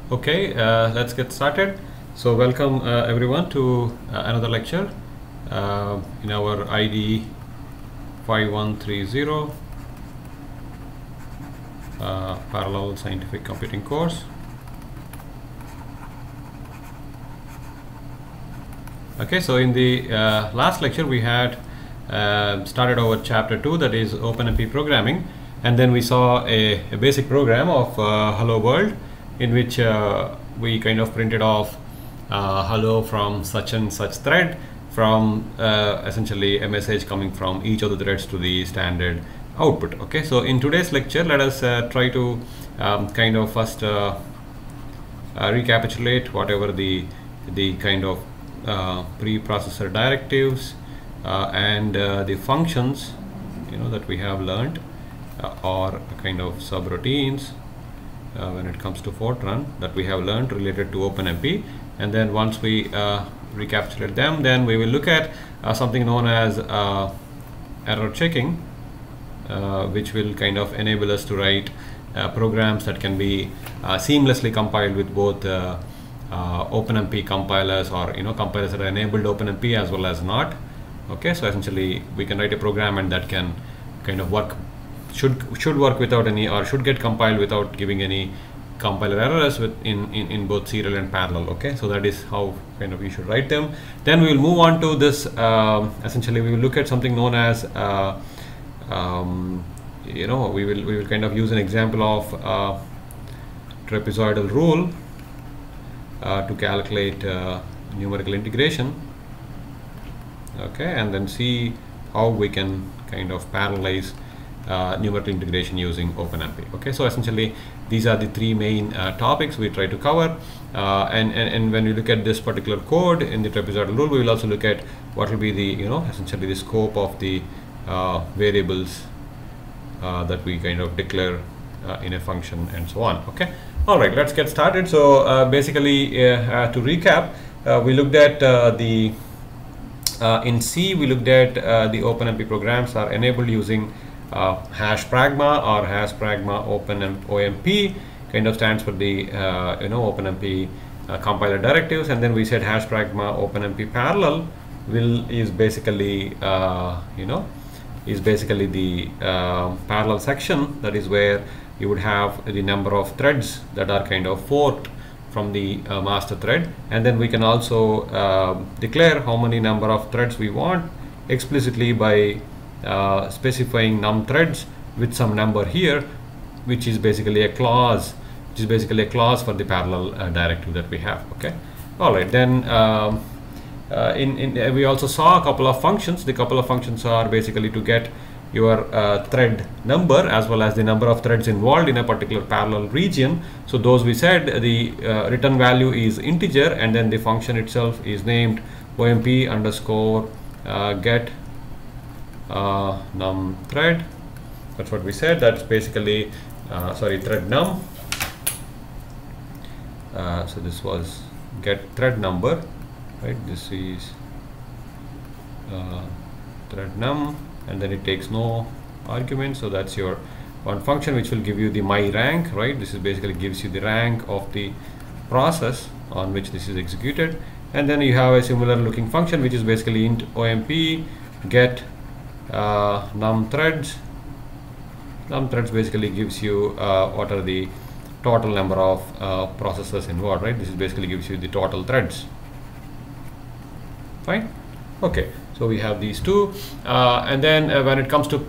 Okay, let's get started. So welcome everyone to another lecture in our ID 5130 parallel scientific computing course. Okay, so in the last lecture we had started our chapter 2, that is OpenMP programming, and then we saw a basic program of hello world, in which we kind of printed off hello from such and such thread, from essentially a message coming from each of the threads to the standard output. Okay, so in today's lecture, let us try to kind of first recapitulate whatever the kind of preprocessor directives and the functions that we have learned, or kind of subroutines when it comes to Fortran that we have learned related to OpenMP. And then once we recapitulate them, then we will look at something known as error checking, which will kind of enable us to write programs that can be seamlessly compiled with both OpenMP compilers, or compilers that are enabled OpenMP as well as not. Okay, so essentially we can write a program and that can kind of work, should work without any, or should get compiled without giving any compiler errors in both serial and parallel. Okay, so that is how kind of we should write them. Then we will move on to this, essentially we will look at something known as we will kind of use an example of trapezoidal rule to calculate numerical integration. Okay, and then see how we can kind of parallelize numerical integration using OpenMP. Okay, so essentially these are the three main topics we try to cover, and when we look at this particular code in the trapezoidal rule, we will also look at what will be the essentially the scope of the variables that we kind of declare in a function and so on. Okay, all right, let's get started. So basically to recap, we looked at the in C we looked at the OpenMP programs are enabled using hash pragma, or hash pragma OpenMP kind of stands for the OpenMP compiler directives. And then we said hash pragma OpenMP parallel is basically the parallel section, that is where you would have the number of threads that are kind of forked from the master thread. And then we can also declare how many number of threads we want explicitly by specifying num threads with some number here, which is basically a clause, for the parallel directive that we have. Okay, all right, then we also saw a couple of functions. The couple of functions are basically to get your thread number as well as the number of threads involved in a particular parallel region. So those we said the return value is integer, and then the function itself is named OMP underscore get num thread. That's what we said. That's basically thread num. So this was get thread number, right? This is thread num, and then it takes no argument. So that's your one function which will give you the my rank, right? This is basically gives you the rank of the process on which this is executed. And then you have a similar looking function which is basically int OMP get num threads. Num threads basically gives you what are the total number of processes involved, right? This is basically gives you the total threads. Fine. Okay, so we have these two, and then when it comes to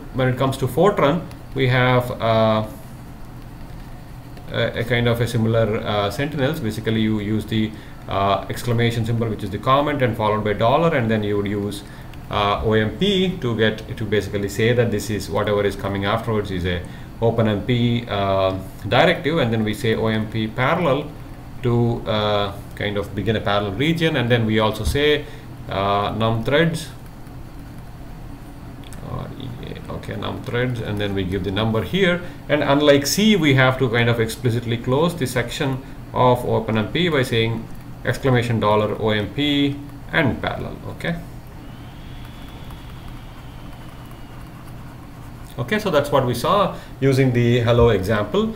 Fortran, we have a kind of a similar sentinels. Basically you use the exclamation symbol, which is the comment, and followed by $, and then you would use OMP to basically say that this is whatever is coming afterwards is a OpenMP directive, and then we say OMP parallel to kind of begin a parallel region. And then we also say num threads, num threads, and then we give the number here. And unlike C, we have to kind of explicitly close the section of OpenMP by saying exclamation $OMP and parallel. Okay, Okay, so that's what we saw using the hello example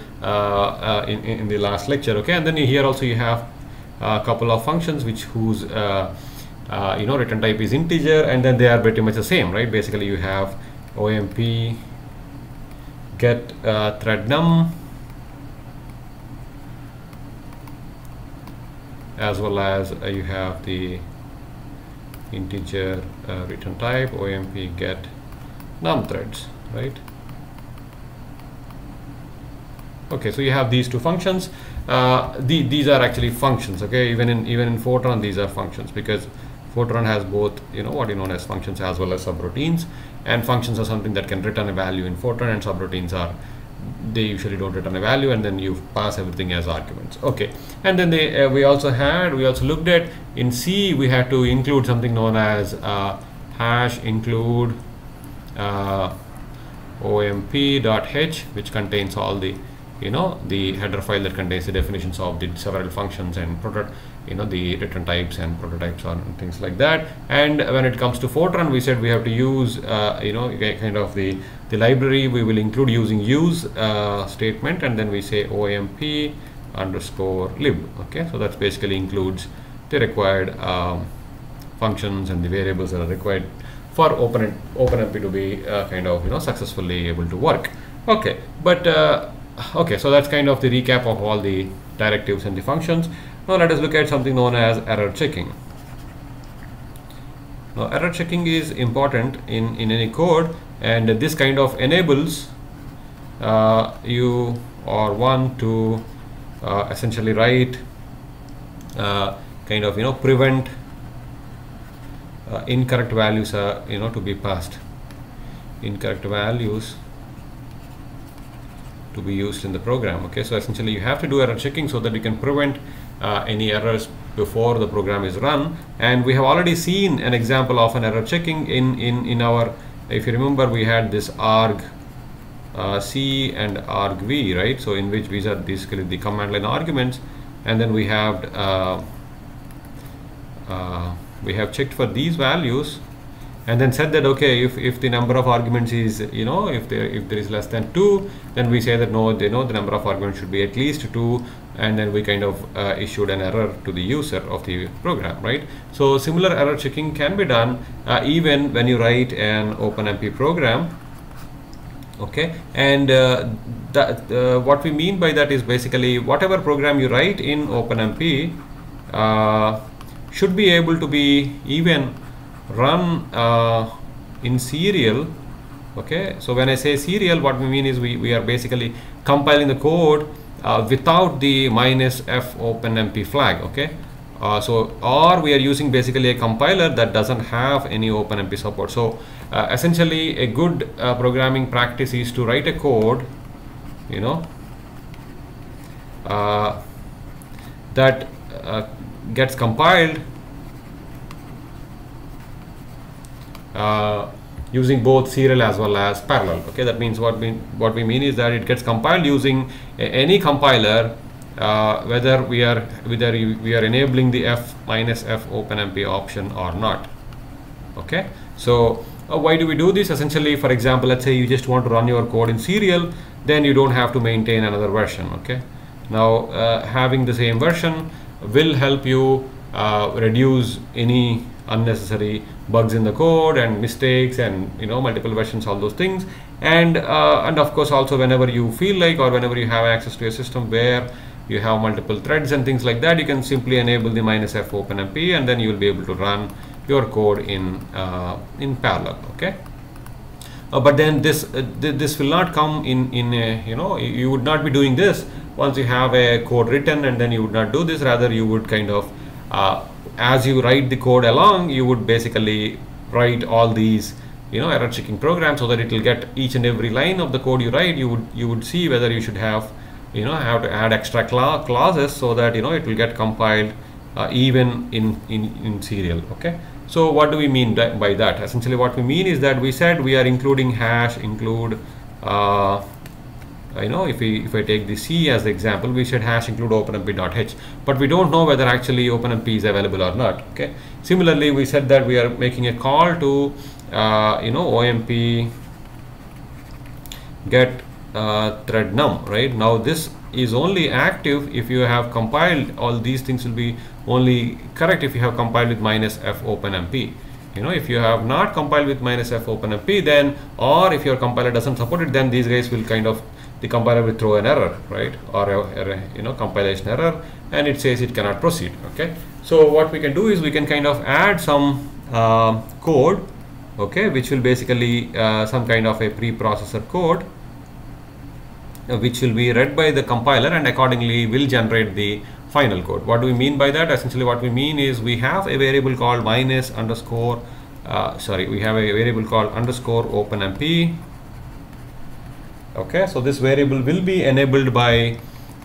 in the last lecture. Okay, and then here also you have a couple of functions whose return type is integer, and then they are pretty much the same, right? Basically you have OMP get thread num, as well as you have the integer return type OMP get num threads, right? Okay, so you have these two functions. These are actually functions. Okay, even in Fortran these are functions, because Fortran has both what is known as functions as well as subroutines, and functions are something that can return a value in Fortran, and subroutines are, they usually don't return a value, and then you pass everything as arguments. Okay, and then we also looked at in C we had to include something known as hash include omp.h, which contains all the the header file that contains the definitions of the several functions and the return types and prototypes and things like that. And when it comes to Fortran, we said we have to use kind of the library we will include using use statement, and then we say omp underscore lib. Okay, so that basically includes the required functions and the variables that are required for OpenMP to be kind of successfully able to work. Okay, but okay, so that's kind of the recap of all the directives and the functions. Now let us look at something known as error checking. Now error checking is important in any code, and this kind of enables you or one to essentially write kind of prevent incorrect values to be passed, incorrect values to be used in the program. Okay, so essentially you have to do error checking so that you can prevent any errors before the program is run. And we have already seen an example of an error checking in our, if you remember, we had this arg C and arg V, right? So in which these are basically the command line arguments, and then we have checked for these values, and then said that okay, if the number of arguments is if there is less than 2, then we say that no, the number of arguments should be at least 2, and then we kind of issued an error to the user of the program, right? So similar error checking can be done even when you write an OpenMP program. Okay, and what we mean by that is basically whatever program you write in OpenMP should be able to be even run in serial. Okay, so when I say serial, what we mean is we are basically compiling the code without the -f OpenMP flag. Okay, or we are using basically a compiler that doesn't have any OpenMP support. So essentially a good programming practice is to write a code that gets compiled using both serial as well as parallel. Okay, that means what we mean is that it gets compiled using any compiler, whether we are enabling the f OpenMP option or not. Okay, so why do we do this? Essentially, for example, let's say you just want to run your code in serial, then you don't have to maintain another version. Okay, now having the same version will help you reduce any unnecessary bugs in the code and mistakes and multiple versions, all those things. And of course also whenever you feel like, or whenever you have access to a system where you have multiple threads and things like that, you can simply enable the -f OpenMP, and then you will be able to run your code in parallel. Okay, but then this will not come in you would not be doing this once you have a code written, and then you would not do this. Rather, you would kind of as you write the code along, you would basically write all these error checking programs, so that it will get each and every line of the code you write. You would see whether you should have to add extra clauses so that it will get compiled even in serial. Okay, so what do we mean by that? Essentially what we mean is that we said we are including hash include if I take the C as the example, we said hash include OpenMP.h, but we don't know whether actually OpenMP is available or not. Okay, similarly we said that we are making a call to OMP get thread num, right? Now this is only active if you have compiled. All these things will be only correct if you have compiled with -f OpenMP. You know, if you have not compiled with -f OpenMP, then, or if your compiler doesn't support it, then these guys will kind of, the compiler will throw an error, right, or a compilation error, and it says it cannot proceed. Okay, so what we can do is we can kind of add some code, okay, which will basically some kind of a preprocessor code, which will be read by the compiler and accordingly will generate the final code. What do we mean by that? Essentially what we mean is we have a variable called we have a variable called _OpenMP. Okay, so this variable will be enabled by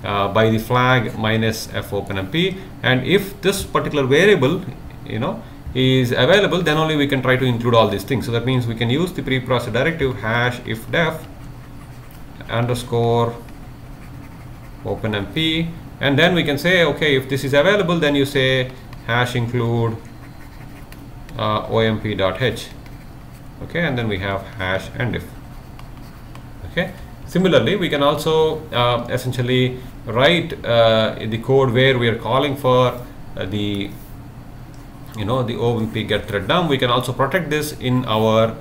the flag -f OpenMP, and if this particular variable, you know, is available, then only we can try to include all these things. So that means we can use the preprocessor directive #ifdef _OpenMP, and then we can say, okay, if this is available, then you say #include omp.h. okay, and then we have #andif. Okay, similarly we can also essentially write the code where we are calling for the OMP get thread num. We can also protect this in our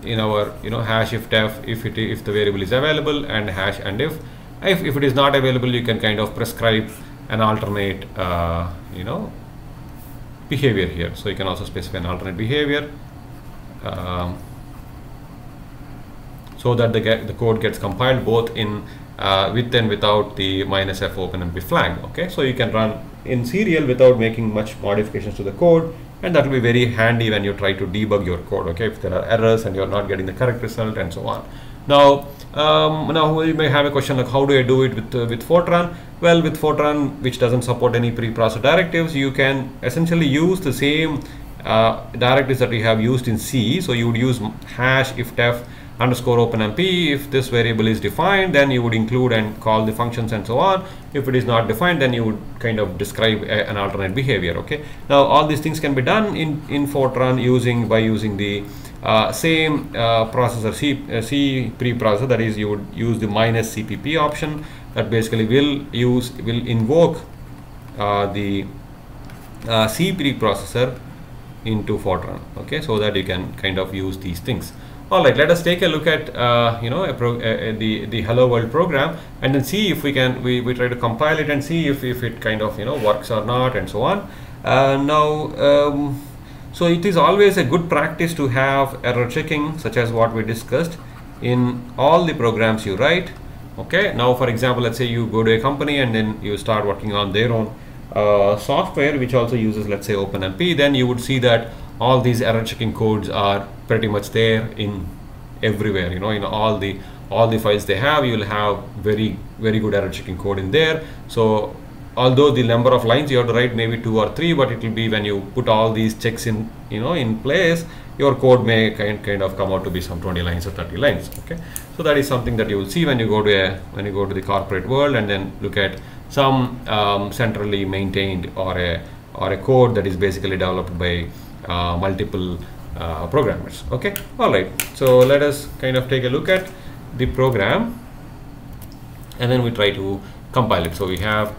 #ifdef if the variable is available, and #andif. If it is not available, you can kind of prescribe an alternate behavior here. So you can also specify an alternate behavior so that the code gets compiled both in with and without the -f OpenMP flag. Okay, so you can run in serial without making much modifications to the code, and that will be very handy when you try to debug your code. Okay, if there are errors and you're not getting the correct result and so on. Now you may have a question like, how do I do it with Fortran? Well, with Fortran, which doesn't support any preprocessor directives, you can essentially use the same directives that we have used in C. So you would use #ifdef _OpenMP. If this variable is defined, then you would include and call the functions and so on. If it is not defined, then you would kind of describe an alternate behavior. Okay, now all these things can be done in Fortran by using the same processor C preprocessor. That is, you would use the -cpp option that basically will invoke the C preprocessor into Fortran. Okay, so that you can kind of use these things. All right, let us take a look at the Hello World program, and then see if we try to compile it and see if it kind of works or not, and so on. So it is always a good practice to have error checking, such as what we discussed, in all the programs you write. Okay, now for example, let's say you go to a company and then you start working on their own software which also uses, let's say, OpenMP. Then you would see that all these error checking codes are pretty much there in everywhere. In all the files they have, you will have very good error checking code in there. So although the number of lines you have to write maybe 2 or 3, but it will be, when you put all these checks in in place, your code may kind of come out to be some 20 lines or 30 lines. Okay, so that is something that you will see when you go to the corporate world and then look at some centrally maintained or a code that is basically developed by multiple programmers. Okay, all right, so let us kind of take a look at the program and then we try to compile it. So we have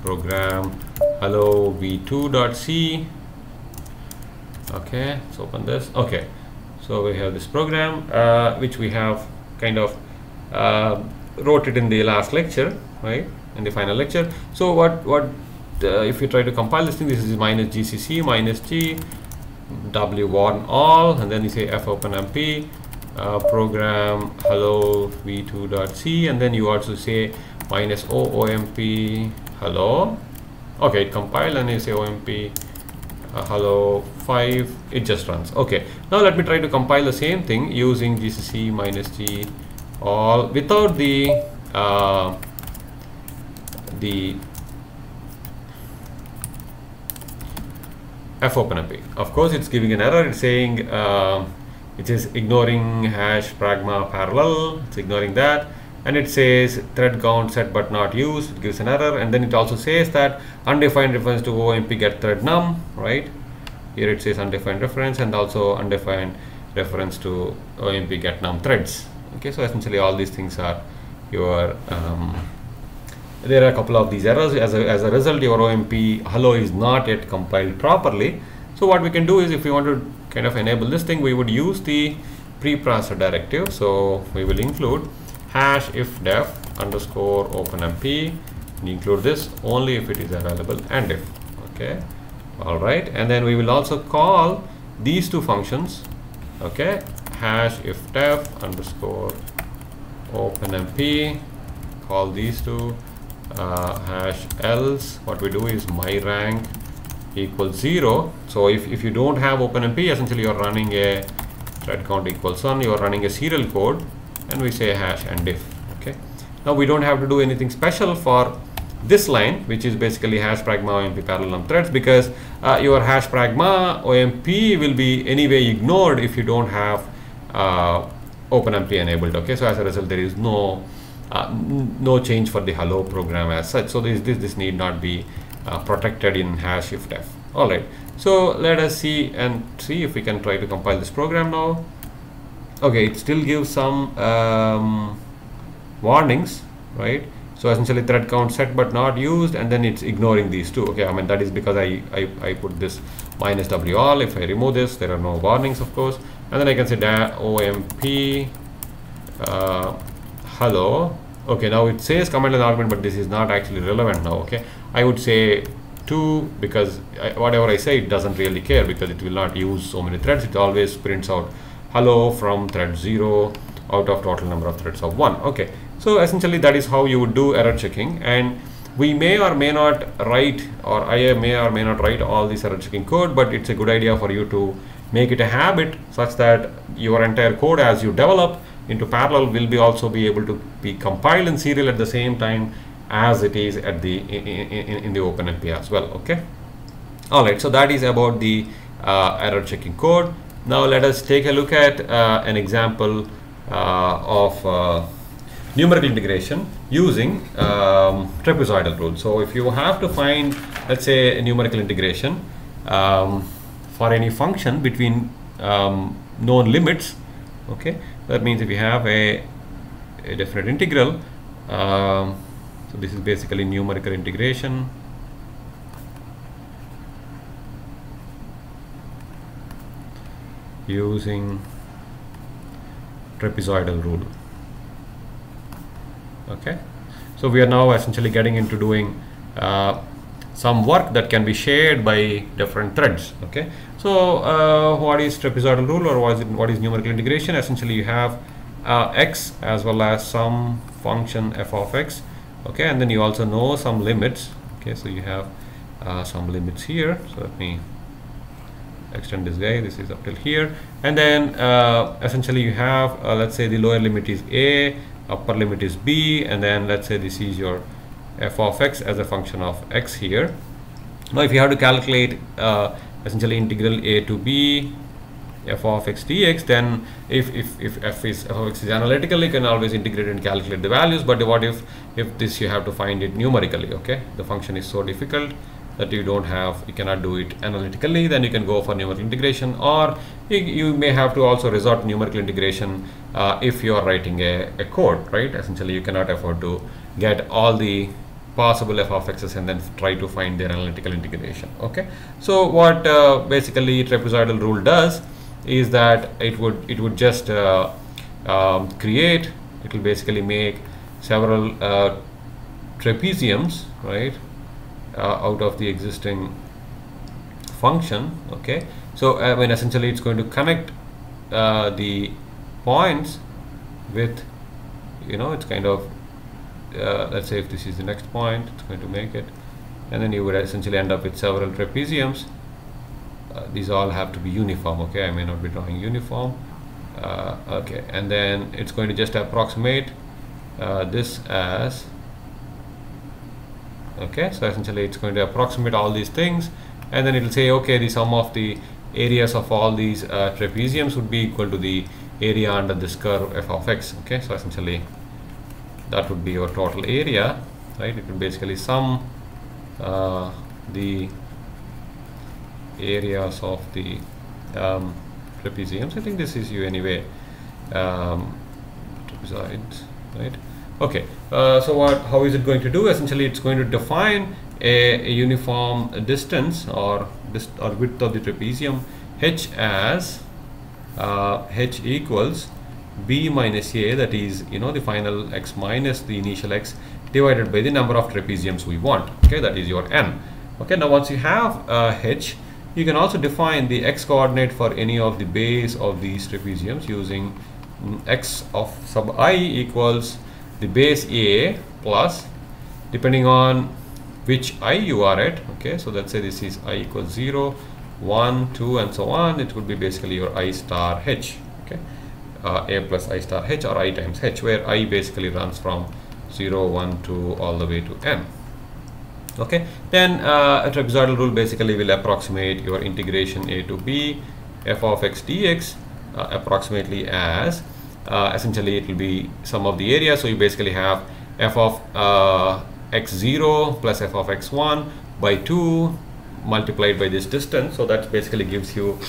program hello v2.c. okay, let's open this. Okay, so we have this program which we have kind of wrote it in the last lecture, right, in the final lecture. So what if you try to compile this thing, this is -gcc -g w1 all, and then you say fopenmp program hello v2.c, and then you also say -omp hello. Okay, it compiled, and you say omp hello 5, it just runs. Okay, now let me try to compile the same thing using gcc -g all without the fopenmp. Of course, it's giving an error. It's saying it is ignoring #pragma parallel. It's ignoring that, and it says thread count set but not used. It gives an error, and then it also says that undefined reference to OMP get thread num. Right here, it says undefined reference and also undefined reference to OMP get num threads. Okay, so essentially all these things are your there are a couple of these errors. As a result, your OMP hello is not yet compiled properly. So what we can do is, if we want to kind of enable this thing, we would use the preprocessor directive. So we will include hash if def underscore OpenMP, and include this only if it is available and if. Okay, all right, and then we will also call these two functions. Okay, hash if def underscore OpenMP, call these two, hash else. What we do is my rank equals 0. So if you don't have OpenMP, essentially you're running a thread count equals 1, you're running a serial code, and we say hash and if. Okay, now we don't have to do anything special for this line, which is basically hash pragma OMP parallel num threads, because your hash pragma OMP will be anyway ignored if you don't have OpenMP enabled. Okay, so as a result, there is no change for the hello program as such. So this need not be protected in hash if def. All right, so let us see if we can try to compile this program now. Okay, it still gives some warnings, right? So essentially thread count set but not used, and then it's ignoring these two. Okay, I mean that is because I put this minus w all. If I remove this, there are no warnings, of course, and then I can say OMP hello. Okay, now it says command line argument, but this is not actually relevant now. Okay, I would say 2, because whatever I say, it doesn't really care, because it will not use so many threads. It always prints out hello from thread 0 out of total number of threads of 1. Okay, so essentially that is how you would do error checking, and we may or may not write, or I may or may not write all this error checking code, but it's a good idea for you to make it a habit, such that your entire code as you develop into parallel will be also be able to be compiled in serial at the same time as it is at the in the OpenMP as well. Okay, all right, so that is about the error checking code. Now let us take a look at an example of numerical integration using trapezoidal rule. So if you have to find, let's say, a numerical integration for any function between known limits, okay, that means if you have a definite integral, so this is basically numerical integration. Using trapezoidal rule. Okay, so we are now essentially getting into doing some work that can be shared by different threads. Okay, so what is trapezoidal rule, or what is numerical integration? Essentially you have x as well as some function f of x. Okay, and then you also know some limits. Okay, so you have some limits here. So let me extend this guy. This is up till here, and then essentially you have let's say the lower limit is a, upper limit is b, and then let's say this is your f of x as a function of x here. Now if you have to calculate essentially integral a to b f of x dx, then if f of x is analytical, you can always integrate and calculate the values. But what if this you have to find it numerically? Okay, the function is so difficult that you cannot do it analytically, then you can go for numerical integration, or you may have to also resort to numerical integration if you are writing a code, right? Essentially you cannot afford to get all the possible f of x's and then try to find their analytical integration. Okay, so what basically trapezoidal rule does is that it would just create, it will basically make several trapeziums, right, out of the existing function. Okay, so I mean essentially it's going to connect the points with, you know, it's kind of let's say if this is the next point, it's going to make it, and then you would essentially end up with several trapeziums. These all have to be uniform. Okay, I may not be drawing uniform. Okay, and then it's going to just approximate this as, okay, so essentially it's going to approximate all these things, and then it will say, okay, the sum of the areas of all these trapeziums would be equal to the area under this curve f of x. Okay, so essentially that would be your total area, right? It will basically sum the areas of the trapeziums. I think this is U anyway. Trapezoids, right? Okay. So how is it going to do? Essentially, it's going to define a uniform distance or width of the trapezium h as h equals b minus a, that is, the final x minus the initial x divided by the number of trapeziums we want. Okay, that is your n. Okay, now once you have h, you can also define the x coordinate for any of the base of these trapeziums using x of sub I equals the base a plus, depending on which I you are at. Okay, so let's say this is I equals 0, 1, 2 and so on. It would be basically your I star h. Okay, a plus I star h or I times h, where I basically runs from 0, 1, 2 all the way to n. Okay, then a trapezoidal rule basically will approximate your integration a to b f of x dx approximately as essentially it will be sum of the area. So you basically have f of x0 plus f of x1 by 2 multiplied by this distance. So that basically gives you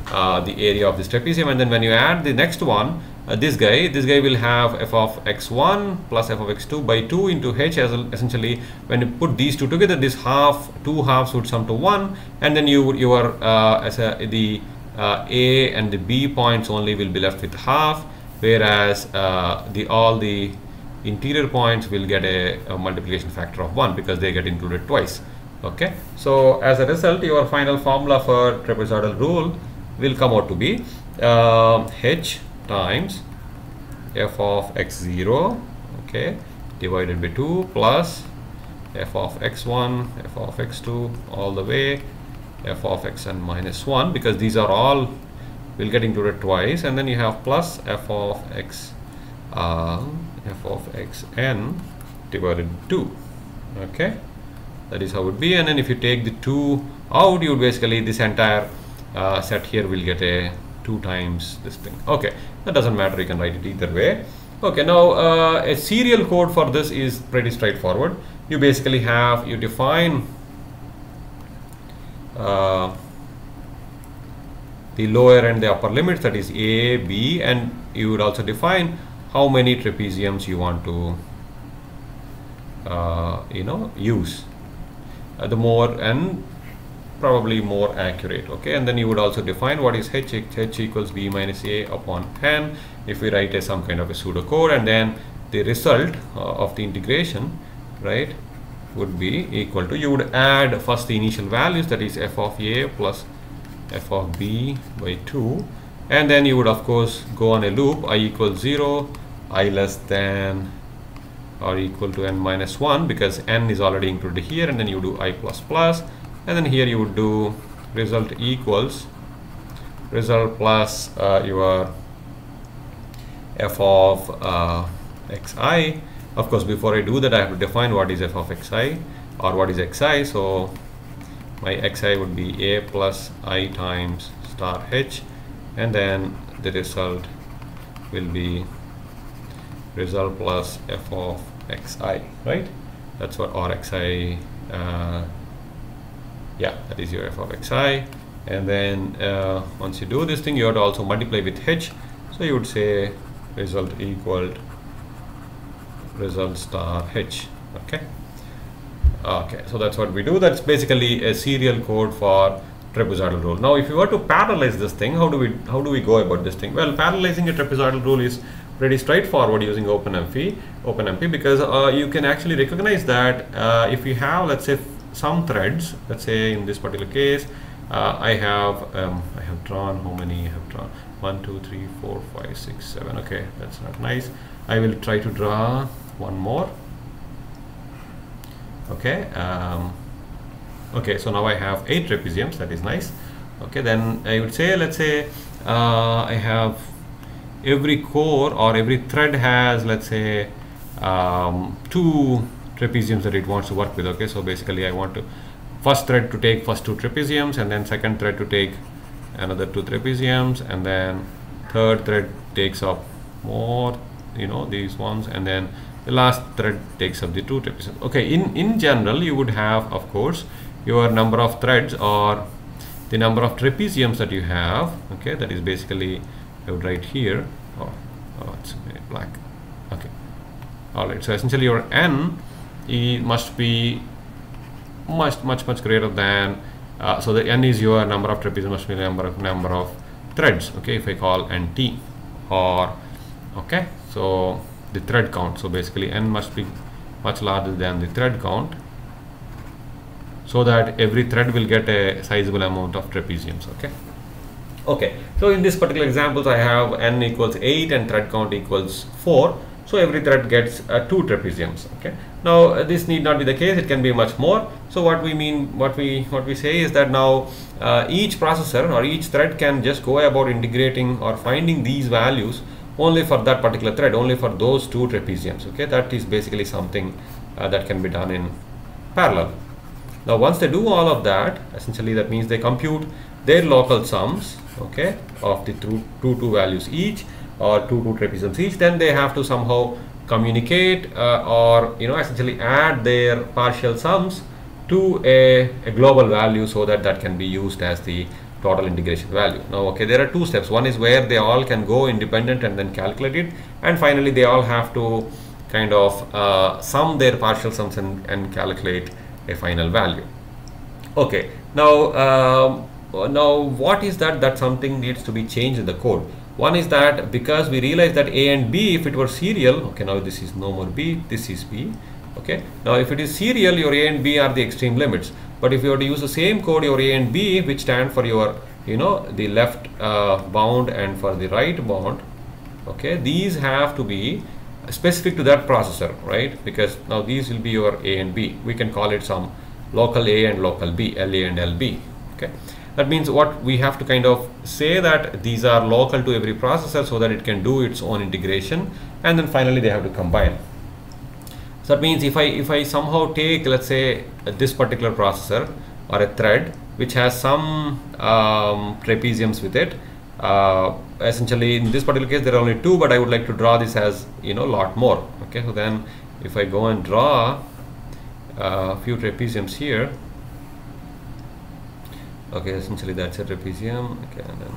the area of this trapezium, and then when you add the next one, this guy will have f of x1 plus f of x2 by 2 into h. As essentially, when you put these two together, this two halves would sum to 1, and then the a and the b points only will be left with half, whereas all the interior points will get a multiplication factor of 1 because they get included twice. Okay, so as a result, your final formula for trapezoidal rule will come out to be h times f of x0, okay, divided by 2 plus f of x1, f of x2 all the way, f of xn minus 1, because these are all will get included twice, and then you have plus f of xn divided by 2. Okay, that is how it would be. And then if you take the 2 out, you would basically, this entire set here will get a 2 times this thing. Okay, that doesn't matter, you can write it either way. Okay, now a serial code for this is pretty straightforward. You basically have, you define the lower and the upper limits, that is a, b, and you would also define how many trapeziums you want to use. The more and probably more accurate. Okay, and then you would also define what is h equals b minus a upon n, if we write as some kind of a pseudocode, and then the result of the integration, right, would be equal to, you would add first the initial values, that is f of a plus f of b by 2, and then you would of course go on a loop, I equals 0, I less than or equal to n minus 1, because n is already included here, and then you do I plus plus, and then here you would do result equals result plus your f of xi. Of course, before I do that, I have to define what is f of xi or what is xi. So my xi would be a plus I times star h, and then the result will be result plus f of xi, right? That's what, or xi, yeah, that is your f of xi. And then once you do this thing, you have to also multiply with h, so you would say result equal result star h. Okay, so that's what we do. That's basically a serial code for trapezoidal rule. Now if you were to parallelize this thing, how do we go about this thing? Well, parallelizing a trapezoidal rule is pretty straightforward using OpenMP, because you can actually recognize that if you have, let's say, some threads, let's say in this particular case, I have drawn, how many I have drawn? 1, 2, 3, 4, 5, 6, 7. Okay, that's not nice. I will try to draw one more. Okay, okay, so now I have 8 trapeziums. That is nice. Okay, then I would say, let's say I have every core or every thread has, let's say, 2 trapeziums that it wants to work with. Okay, so basically I want to first thread to take first 2 trapeziums, and then second thread to take another 2 trapeziums, and then third thread takes up more, these ones, and then the last thread takes up the 2 trapeziums. Okay, in general you would have, of course, your number of threads, or the number of trapeziums that you have. Okay, that is basically, I would write here. Oh, it's black. Okay, all right. So essentially your n must be much greater than, so the n is your number of trapeziums, must be the number of threads. Okay, if I call nt, or okay, so the thread count. So basically n must be much larger than the thread count, so that every thread will get a sizable amount of trapeziums. Okay, so in this particular examples I have n equals 8 and thread count equals 4, so every thread gets 2 trapeziums. Okay, now this need not be the case, it can be much more. So what we mean, what we say is that now each processor or each thread can just go about integrating or finding these values only for that particular thread, only for those 2 trapeziums. Okay, that is basically something that can be done in parallel. Now once they do all of that, essentially that means they compute their local sums, okay, of the two values each, or two trapeziums each. Then they have to somehow communicate or essentially add their partial sums to a global value, so that can be used as the total integration value. Now okay, there are 2 steps. One is where they all can go independent and then calculate it, and finally they all have to kind of sum their partial sums and calculate a final value. Okay, now what is that something needs to be changed in the code. One is that because we realize that A and B, if it were serial, okay, now this is no more B, this is B. Okay, now if it is serial, your A and B are the extreme limits. But if you were to use the same code, your A and B, which stand for your the left bound and for the right bound, okay, these have to be specific to that processor, right? Because now these will be your A and B. We can call it some local A and local B, LA and LB. Okay, that means what we have to kind of say that these are local to every processor, so that it can do its own integration, and then finally they have to combine. So that means if I somehow take, let's say, this particular processor or a thread which has some trapeziums with it, essentially in this particular case there are only 2, but I would like to draw this as a lot more. Okay, so then if I go and draw a few trapeziums here, okay, essentially that's a trapezium. Okay, and then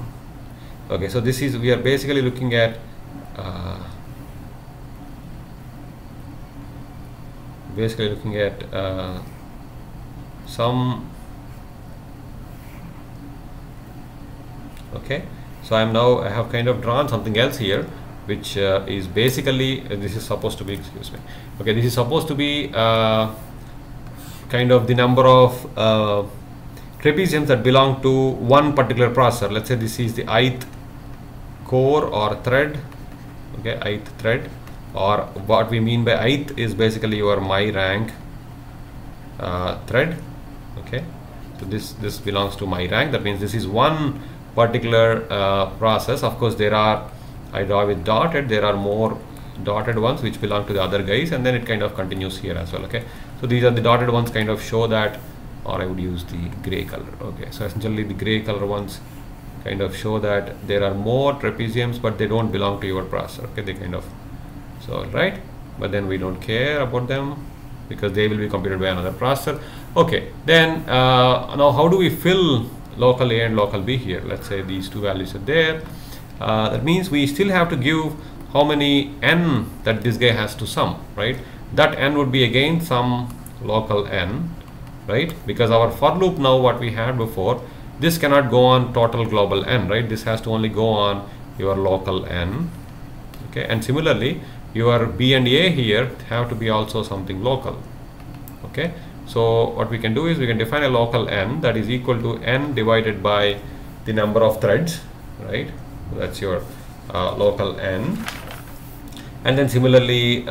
okay, so this is, we are basically looking at some, okay, so I have kind of drawn something else here, which is basically this is supposed to be, excuse me, okay, this is supposed to be kind of the number of trapeziums that belong to one particular processor. Let's say this is the ith core or thread, okay, ith thread, or what we mean by ith is basically your my rank thread. Okay, so this belongs to my rank. That means this is one particular process. Of course there are, I draw with dotted, there are more dotted ones which belong to the other guys, and then it kind of continues here as well. Okay, so these are the dotted ones, kind of show that, or I would use the gray color. Okay, so essentially the gray color ones kind of show that there are more trapeziums, but they don't belong to your processor. Okay, they kind of, so right, but then we don't care about them because they will be computed by another processor. Okay, then now how do we fill local A and local B here? Let's say these 2 values are there. That means we still have to give how many n that this guy has to sum, right? That n would be again some local n, right? Because our for loop now, what we had before, this cannot go on total global n, right? This has to only go on your local n. Okay, and similarly your B and A here have to be also something local. Okay, so what we can do is we can define a local n that is equal to n divided by the number of threads, right? That's your local n. And then similarly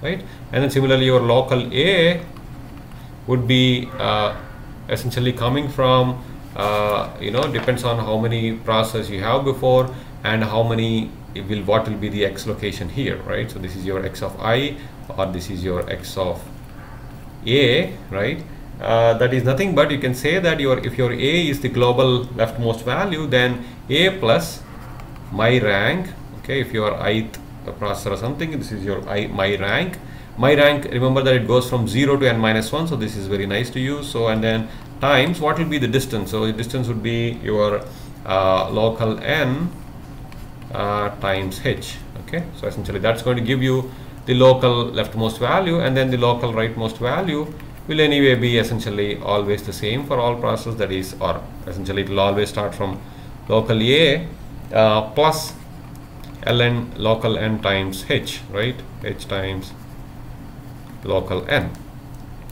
right, and then similarly your local A would be essentially coming from depends on how many processes you have before and how many what will be the x location here, right? So this is your x of I, or this is your x of A, right? That is nothing but, you can say that if your A is the global leftmost value, then A plus my rank, okay, if your ith processor or something. This is your my rank. My rank, remember that it goes from 0 to n minus 1, so this is very nice to use. So and then times, what will be the distance? So the distance would be your local n times h. Okay, so essentially that's going to give you the local leftmost value, and then the local rightmost value will anyway be essentially always the same for all processes, that is, or essentially it will always start from local a plus ln local n times h, right? H times local n.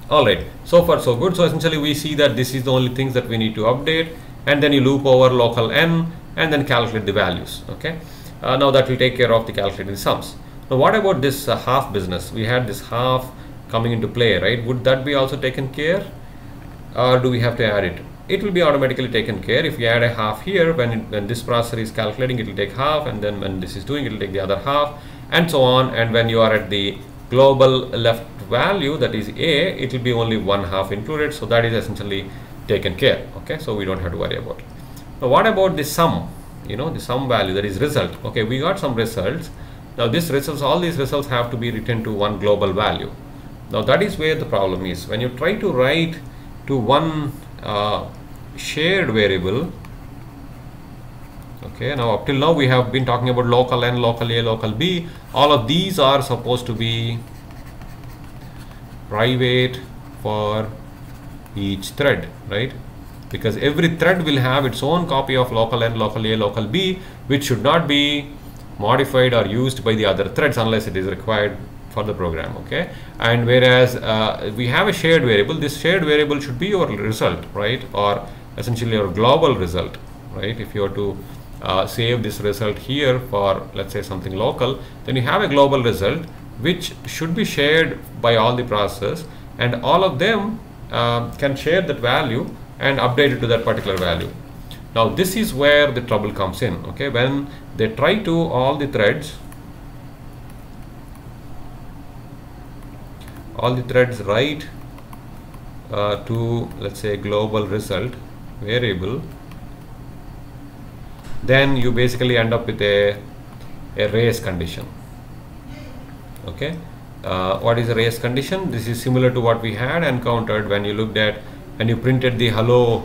All right, so far so good. So essentially we see that this is the only things that we need to update, and then you loop over local n and then calculate the values. Okay, now that will take care of the calculating sums. Now what about this half business? We had this half coming into play, right? Would that be also taken care, or do we have to add it? It will be automatically taken care. If you add a half here, when this processor is calculating, it will take half, and then when this is doing, it will take the other half, and so on. And when you are at the global left value, that is a, it will be only 1/2 included, so that is essentially taken care. Okay, so we don't have to worry about it. Now what about the sum? You know, the sum value, that is result. Okay, we got some results. Now this results, all these results have to be written to one global value. Now that is where the problem is. When you try to write to one shared variable, okay, now up till now we have been talking about local n, local a, local b. All of these are supposed to be private for each thread, right? Because every thread will have its own copy of local n, local a, local b, which should not be modified or used by the other threads unless it is required for the program. Okay, and whereas we have a shared variable, this shared variable should be your result, right? Or essentially your global result, right? If you were to save this result here for, let's say, something local, then you have a global result which should be shared by all the processes, and all of them can share that value and update it to that particular value. Now this is where the trouble comes in. Okay, when they try to all the threads write to, let's say, global result variable, then you basically end up with a race condition. Okay, what is a race condition? This is similar to what we had encountered when you looked at, when you printed the hello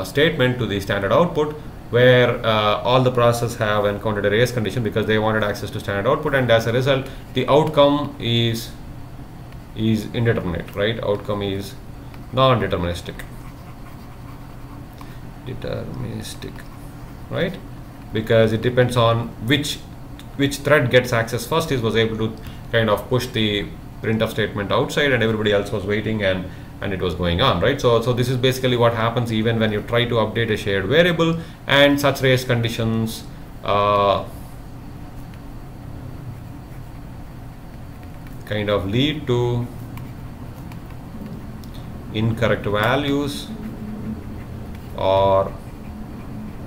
statement to the standard output, where all the processes have encountered a race condition because they wanted access to standard output, and as a result the outcome is indeterminate, right? Outcome is non-deterministic, right? Because it depends on which thread gets access first. It was able to kind of push the printf statement outside, and everybody else was waiting, and it was going on, right? So this is basically what happens even when you try to update a shared variable, and such race conditions kind of lead to incorrect values or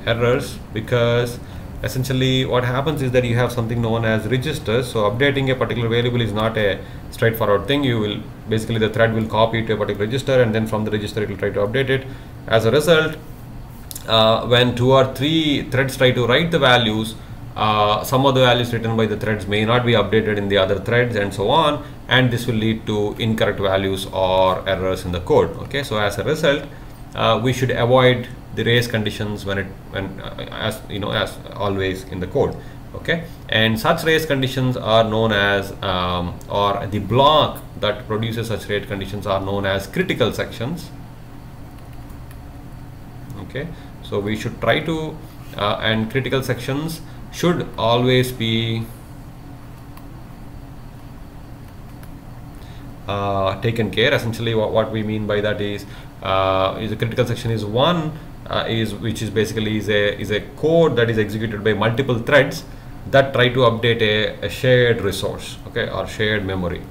errors, because essentially what happens is that you have something known as registers. So updating a particular variable is not a straightforward thing. You will basically, the thread will copy it to a particular register, and then from the register it will try to update it. As a result, when 2 or 3 threads try to write the values, some of the values written by the threads may not be updated in the other threads, and so on, and this will lead to incorrect values or errors in the code. Okay, so as a result, we should avoid the race conditions as you know, as always in the code. Okay, and such race conditions are known as or the block that produces such race conditions are known as critical sections. Okay, so we should try to and critical sections should always be taken care. Essentially what we mean by that is a critical section is one which is basically is a code that is executed by multiple threads that try to update a shared resource, okay, or shared memory.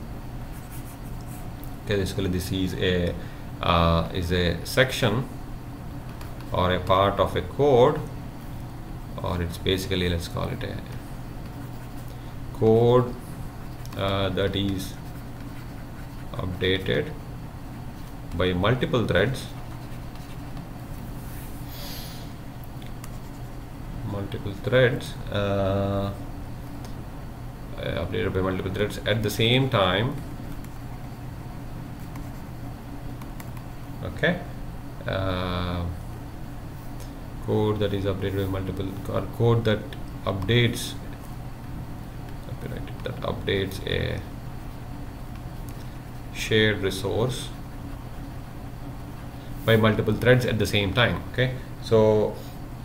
Okay, basically this is a section or a part of a code, or it's basically, let's call it a code that is updated by multiple threads, updated by multiple threads at the same time. Okay, code that is updated by multiple, or code that updates, that updates a shared resource by multiple threads at the same time. Okay, so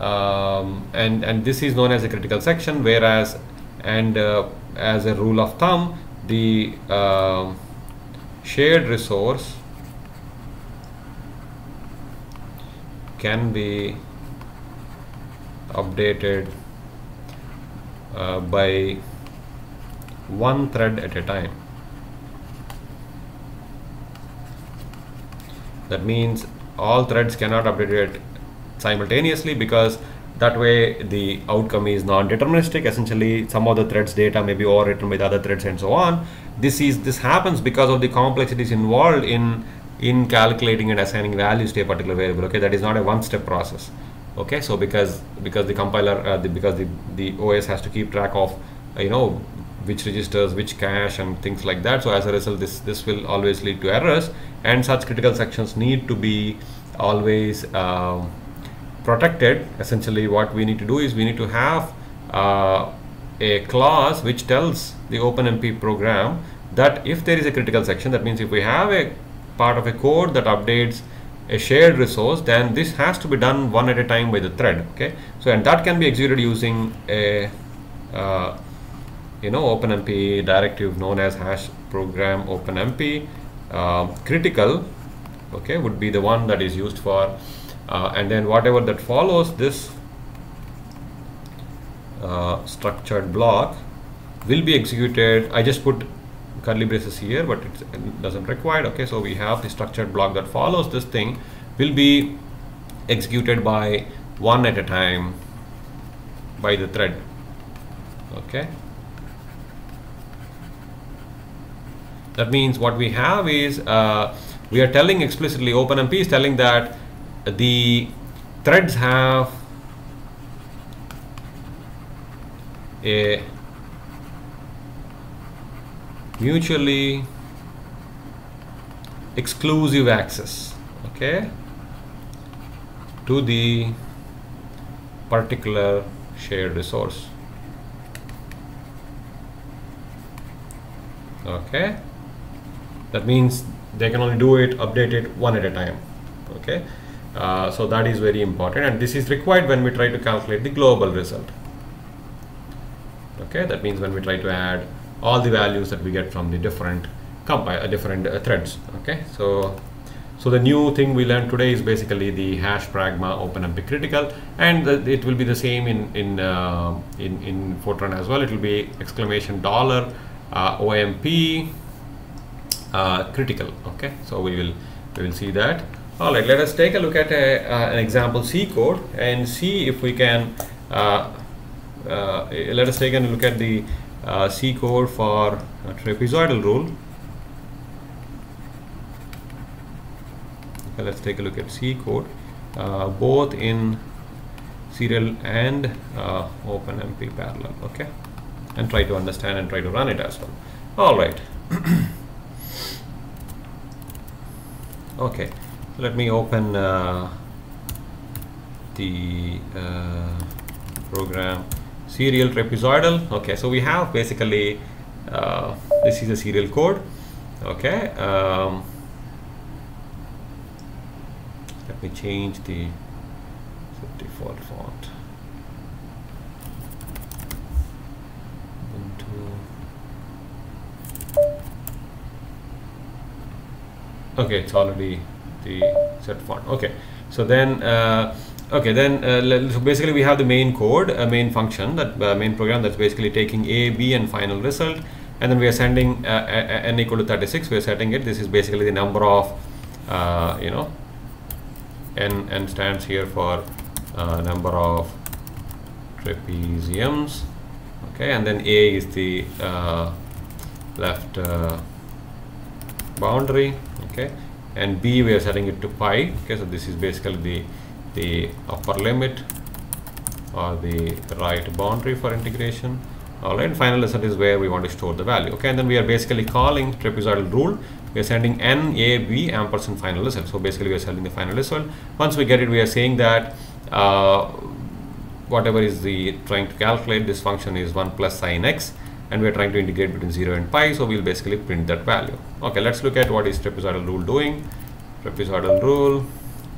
and this is known as a critical section, whereas as a rule of thumb, the shared resource can be updated by one thread at a time. That means all threads cannot update it simultaneously, because that way the outcome is non-deterministic. Essentially, some of the threads data may be overwritten by the other threads and so on. This happens because of the complexities involved in calculating and assigning values to a particular variable. Okay, that is not a one-step process. Okay, so because the compiler, because the OS has to keep track of which registers, which cache, and things like that. So as a result, this will always lead to errors, and such critical sections need to be always protected. Essentially, what we need to do is we need to have a clause which tells the OpenMP program that if there is a critical section, that means if we have a part of a code that updates a shared resource, then this has to be done one at a time by the thread. Okay, so and that can be executed using a OpenMP directive known as hash program OpenMP. Critical, okay, would be the one that is used for, and then whatever that follows this structured block will be executed. I just put curly braces here, but it doesn't require. Okay, so we have the structured block that follows this thing will be executed by one at a time by the thread. Okay, that means what we have is we are telling explicitly, OpenMP is telling that the threads have a mutually exclusive access, okay, to the particular shared resource. Okay, that means they can only do it, update it one at a time. Okay, so that is very important, and this is required when we try to calculate the global result. Okay, that means when we try to add all the values that we get from the different threads. Okay, so the new thing we learned today is basically the hash pragma OpenMP critical, and it will be the same in Fortran as well. It will be exclamation dollar OMP critical. Okay, so we will see that. All right, let us take a look at an example C code and see if we can let us take a look at the C code for a trapezoidal rule. Okay, let's take a look at C code both in serial and OpenMP parallel. Okay, and try to understand and try to run it as well. All right. Okay, let me open the program serial trapezoidal. Okay, so we have basically this is a serial code. Okay, let me change the default font into, okay, it's already the set font. Okay, so then so basically we have the main code, a main function, that main program that's basically taking A, B and final result, and then we are sending n equal to 36. We are setting it. This is basically the number of n stands here for number of trapeziums. Okay, and then A is the left boundary. Okay, and B we are setting it to pi. Okay, so this is basically the upper limit or the right boundary for integration. Alright, final result is where we want to store the value. Okay, and then we are basically calling trapezoidal rule. We are sending n, a, b, ampersand final result. So basically we are sending the final result. Once we get it, we are saying that whatever is the trying to calculate, this function is 1 plus sin x, and we are trying to integrate between 0 and pi, so we'll basically print that value. Okay, let's look at what is trapezoidal rule doing. Trapezoidal rule.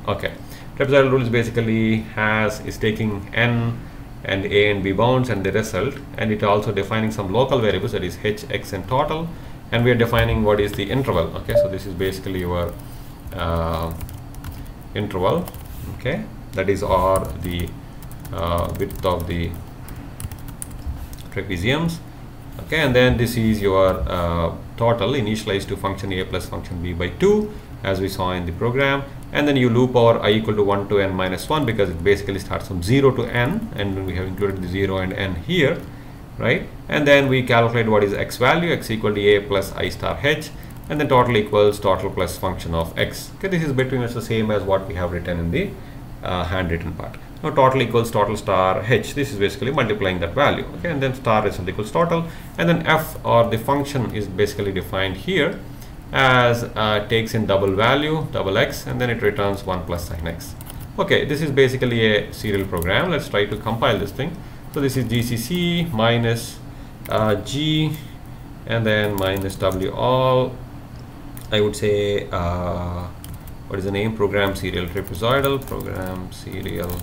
Okay, trapezoidal rule is basically is taking n and a and b bounds and the result, and it also defining some local variables, that is h, x, and total, and we are defining what is the interval. Okay, so this is basically your interval. Okay, that is or the width of the trapeziums. Okay, and then this is your total initialized to function a plus function b by 2, as we saw in the program, and then you loop over I equal to 1 to n minus 1, because it basically starts from 0 to n, and we have included the 0 and n here, right? And then we calculate what is x value, x equal to a plus I star h, and then total equals total plus function of x. Okay, this is between us the same as what we have written in the handwritten part. Now total equals total star h, this is basically multiplying that value. Okay, and then star result equals total, and then f, or the function, is basically defined here as takes in double value, double x, and then it returns 1 plus sin x. Okay, this is basically a serial program. Let's try to compile this thing. So this is GCC minus g, and then minus w all. I would say what is the name? Program serial trapezoidal, program serial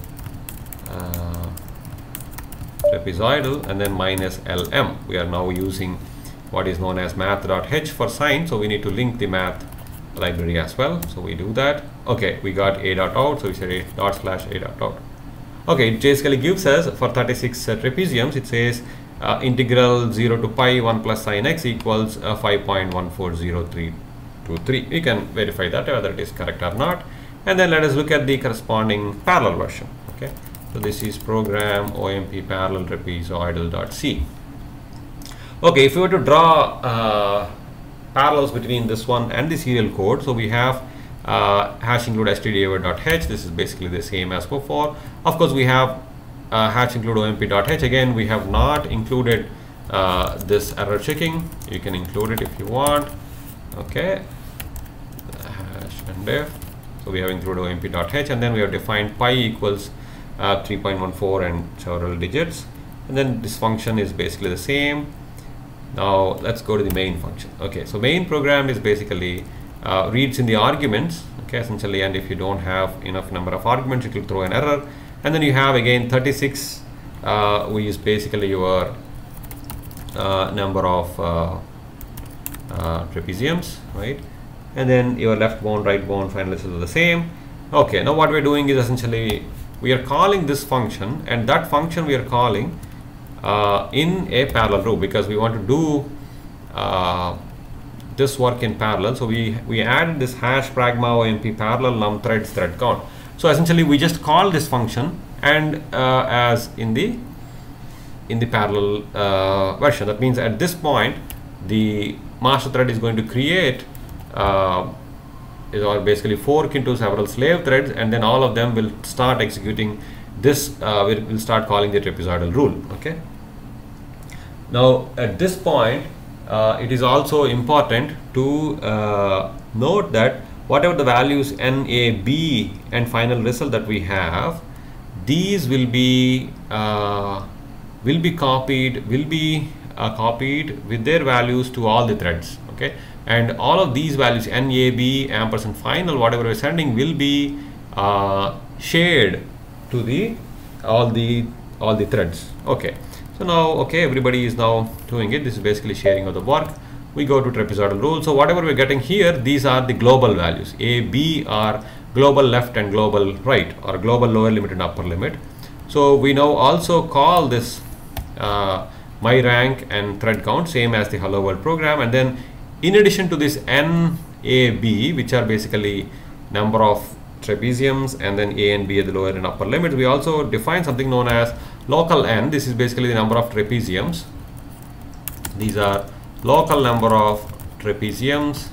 trapezoidal, and then minus lm. We are now using what is known as math.h for sign, so we need to link the math library as well, so we do that. Okay, we got a.out, so we say a./a.out. Okay, it basically gives us for 36 trapeziums, it says integral 0 to pi 1 plus sin x equals 5.140323. We can verify that whether it is correct or not, and then let us look at the corresponding parallel version. Okay, so this is program OMP parallel trapezoidal.c. Okay, if we were to draw parallels between this one and the serial code, so we have hash include std.h. This is basically the same as before. Of course, we have hash include omp.h. Again, we have not included this error checking. You can include it if you want. Okay, hash and def. So we have included omp.h, and then we have defined pi equals 3.14 and several digits, and then this function is basically the same. Now let's go to the main function. Okay, so main program is basically reads in the arguments, okay, essentially, and if you don't have enough number of arguments, it will throw an error. And then you have again 36, which is basically your number of trapeziums, right? And then your left bound, right bound, final result are the same. Okay, now what we're doing is essentially we are calling this function, and that function we are calling in a parallel row, because we want to do this work in parallel. So we add this hash pragma omp parallel num threads thread count. So essentially we just call this function, and as in the parallel version, that means at this point the master thread is going to create or basically fork into several slave threads, and then all of them will start executing this. We'll start calling the trapezoidal rule. Okay, now at this point it is also important to note that whatever the values n, a, b and final result that we have, these will be copied with their values to all the threads. Okay, and all of these values n, a, b, ampersand final, whatever we're sending, will be shared to all the threads. Okay, so now everybody is now doing it. This is basically sharing of the work. We go to trapezoidal rule. So whatever we're getting here, these are the global values. A, b are global left and global right, or global lower limit and upper limit. So we now also call this my rank and thread count, same as the hello world program. And then in addition to this n, a, b, which are basically number of trapeziums, and then a and b are the lower and upper limits, we also define something known as local n. This is basically the number of trapeziums. These are local number of trapeziums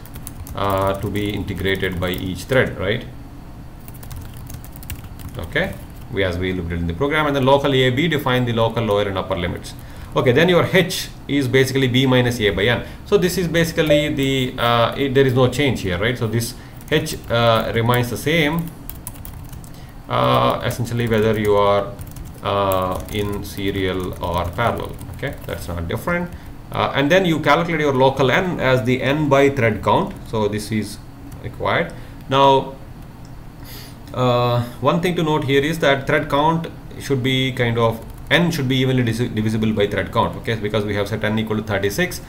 to be integrated by each thread, right? Okay, as we looked at in the program. And then local a, b define the local lower and upper limits. Okay, then your h is basically b minus a by n. So this is basically the there is no change here, right? So this h remains the same, essentially whether you are in serial or parallel. Okay, that's not different. And then you calculate your local n as the n by thread count. So this is required. Now one thing to note here is that thread count should be kind of n should be evenly divisible by thread count. Okay, because we have set n equal to 36,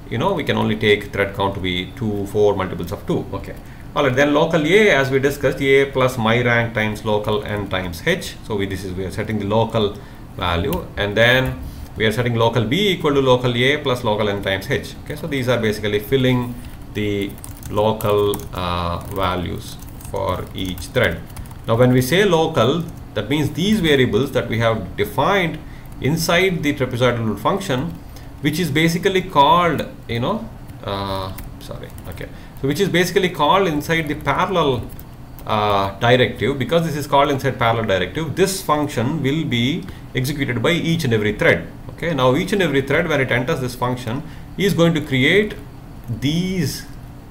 you know, we can only take thread count to be 2, 4 multiples of 2. Okay, all right, then local a, as we discussed, a plus my rank times local n times h. So we are setting the local value, and then we are setting local b equal to local a plus local n times h. Okay, so these are basically filling the local values for each thread. Now when we say local, that means these variables that we have defined inside the trapezoidal rule function, which is basically called, you know, so which is basically called inside the parallel directive. Because this is called inside parallel directive, this function will be executed by each and every thread. Okay, now each and every thread, when it enters this function, is going to create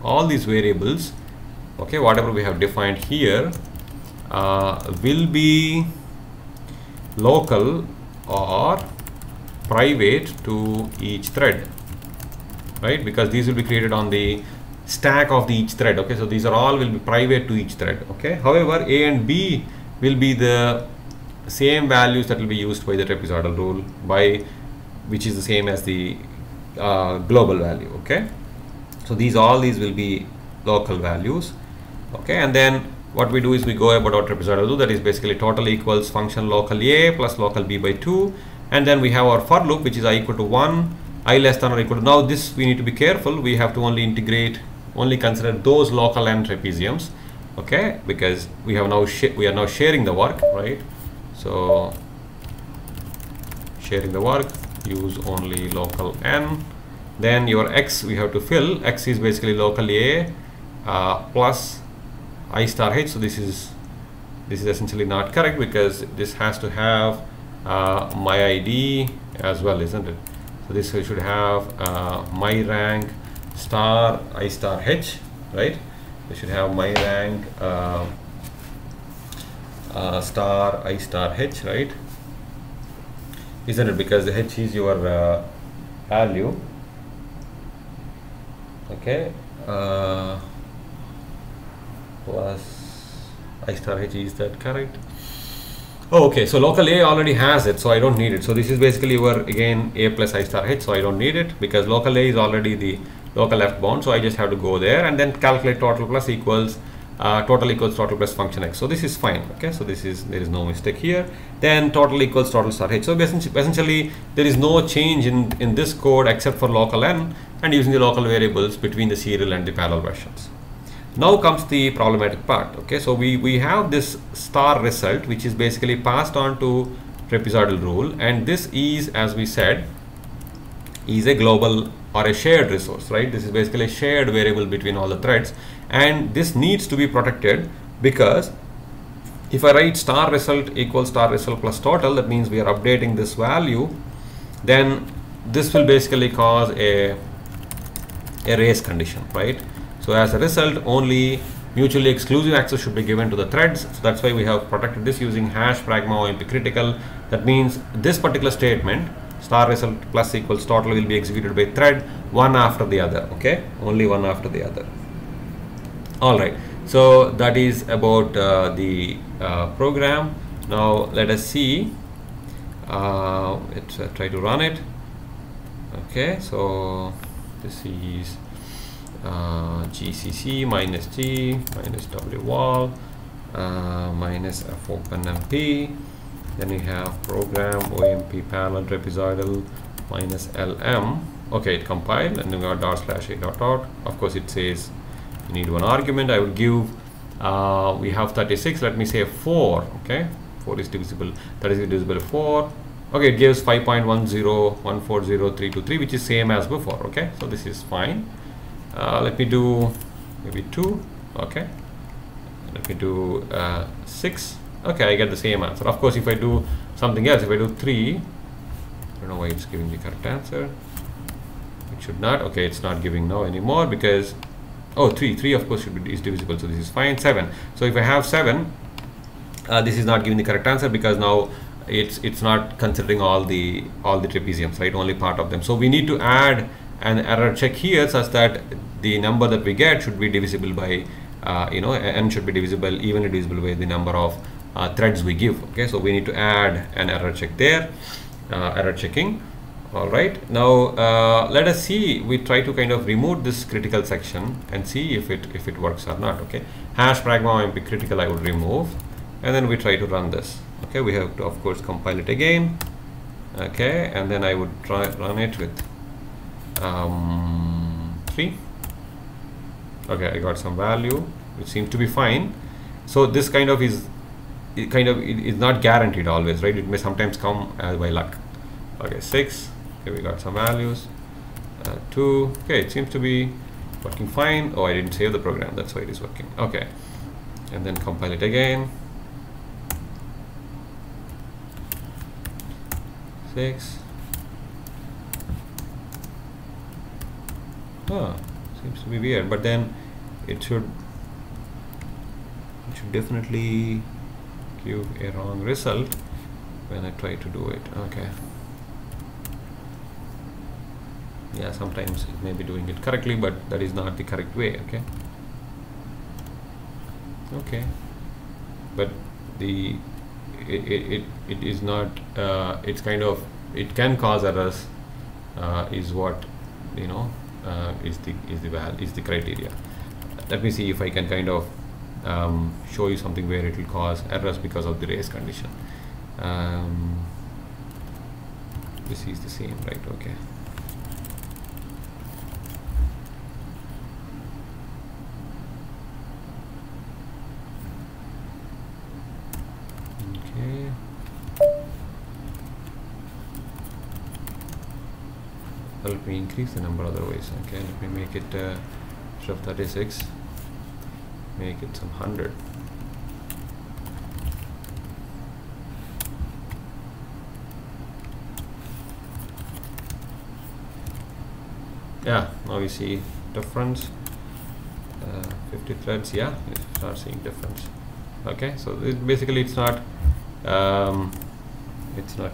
all these variables. Okay, whatever we have defined here will be local or private to each thread, right? Because these will be created on the stack of each thread. Okay, so these are all will be private to each thread. Okay, however, a and b will be the same values that will be used by the trapezoidal rule, which is the same as the global value. Okay, so all these will be local values. Okay, and then what we do is we go about our trapezoidal rule, that is basically total equals function local a plus local b by 2, and then we have our for loop, which is I equal to 1, I less than or equal to. Now this we need to be careful, we have to only consider those local n trapeziums. Okay, because we are now sharing the work, right? So sharing the work, use only local n. Then your x we have to fill. X is basically local a plus I star h. So this is essentially not correct, because this has to have my ID as well, isn't it? So this should have my rank star I star h, right? We should have my rank star I star h, right? Isn't it? Because the h is your value. Okay, plus I star h, is that correct? Oh, okay, so local a already has it, so I don't need it. So this is basically your, again, a plus I star h, so I don't need it because local a is already the local left bound. So I just have to go there and then calculate total plus equals total plus function x. So this is fine. Okay, so there is no mistake here. Then total equals total star h. So essentially there is no change in this code except for local n and using the local variables between the serial and the parallel versions. Now comes the problematic part. Okay, so we have this star result, which is basically passed on to trapezoidal rule, and this is, as we said, is a global or a shared resource, right? This is basically a shared variable between all the threads, and this needs to be protected, because if I write star result equals star result plus total, that means we are updating this value, then this will basically cause a race condition, right? So as a result, only mutually exclusive access should be given to the threads. So that's why we have protected this using hash pragma OMP critical. That means this particular statement, star result plus equals total, will be executed by thread one after the other. Okay, only one after the other. All right, so that is about the program. Now let us see. Let's try to run it. Okay, so this is GCC minus G minus wwall minus f OpenMP. Then we have program OMP parallel trapezoidal minus LM. Okay, it compiled, and then we got /a . Of course, it says you need one argument. I will give we have 36. Let me say 4. Okay, 4 is divisible. That is divisible by 4. Okay, it gives 5.10140.323, which is same as before. Okay, so this is fine. Let me do maybe 2. Okay, let me do 6. Okay, I get the same answer. Of course, if I do something else, if I do 3, I don't know why it's giving the correct answer. It should not. Okay, it's not giving now anymore because, oh, 3 of course is divisible, so this is fine. 7. So if I have 7, this is not giving the correct answer because now it's not considering all the trapeziums, right? Only part of them. So we need to add an error check here such that the number that we get should be divisible by n should be divisible, evenly divisible by the number of threads we give. Okay, so we need to add an error check there, error checking. All right, now let us see, we try to kind of remove this critical section and see if it works or not. Okay, hash pragma OMP critical I would remove, and then we try to run this. Okay, we have to of course compile it again. Okay, and then I would try run it with 3. Okay, I got some value which seems to be fine. So this kind of is not guaranteed always, right? It may sometimes come by luck. Okay, 6. Okay, we got some values. 2. Okay, it seems to be working fine. Oh, I didn't save the program, that's why it is working. Okay, and then compile it again. 6. Oh, seems to be weird, but then it should definitely give a wrong result when I try to do it. Okay. Yeah, sometimes it may be doing it correctly, but that is not the correct way. Okay. Okay. But it is not. It's kind of, it can cause errors. Is what is the criteria. Let me see if I can kind of show you something where it will cause errors because of the race condition. This is the same, right? Okay. Okay. Help me increase the number otherwise. Okay, let me make it instead of 36, make it some 100. Yeah, now we see difference. 50 threads. Yeah, you start seeing difference. Okay, so basically it's not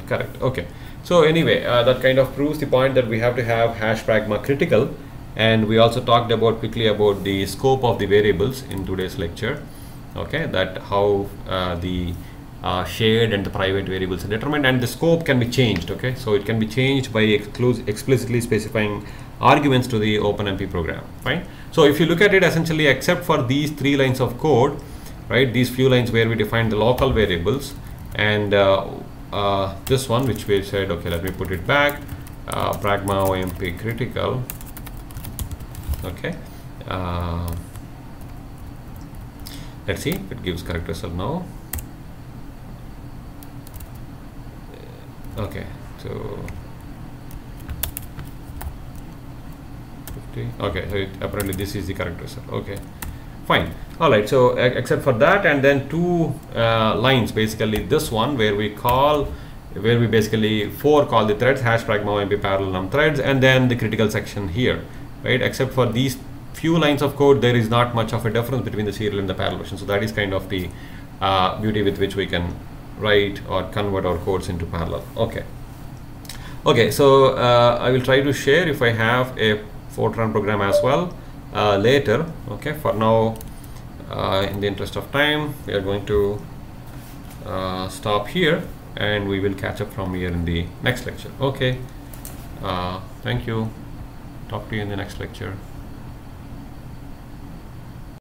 correct. Okay, so anyway, that kind of proves the point that we have to have hash pragma critical. And we also talked about quickly about the scope of the variables in today's lecture. Okay, that how the shared and the private variables are determined, and the scope can be changed. Okay, so it can be changed by explicitly specifying arguments to the OpenMP program. Fine. So if you look at it, essentially, except for these 3 lines of code, right, these few lines where we define the local variables, and this one which we said, okay, let me put it back, pragma OMP critical. Okay, let's see if it gives correct result now. Okay, so 50. Okay, so apparently this is the correct result. Okay, fine. All right, so except for that, and then 2 lines, basically this one where we basically call the threads hash pragma OMP parallel num threads, and then the critical section here. Right, except for these few lines of code, there is not much of a difference between the serial and the parallel version. So that is kind of the beauty with which we can write or convert our codes into parallel. Okay. Okay, so I will try to share if I have a Fortran program as well later. Okay, for now, in the interest of time, we are going to stop here, and we will catch up from here in the next lecture. Okay, thank you. Talk to you in the next lecture.